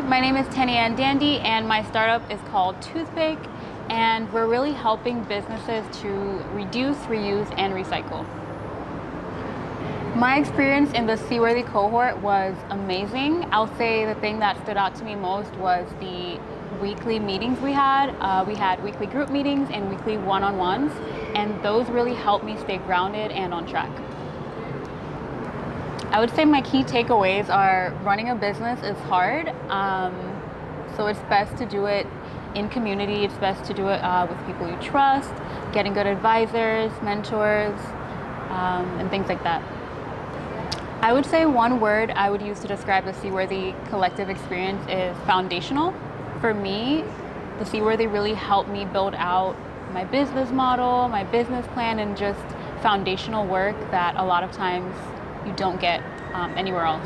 my name is Tenny-Ann Dandy, and my startup is called Toothpik, and we're really helping businesses to reduce, reuse, and recycle. My experience in the Seaworthy cohort was amazing. I'll say the thing that stood out to me most was the weekly meetings we had. We had weekly group meetings and weekly one-on-ones, and those really helped me stay grounded and on track. I would say my key takeaways are running a business is hard, so it's best to do it in community. It's best to do it with people you trust, getting good advisors, mentors, and things like that. I would say one word I would use to describe the Seaworthy collective experience is foundational. For me, the Seaworthy really helped me build out my business model, my business plan, and just foundational work that a lot of times you don't get anywhere else.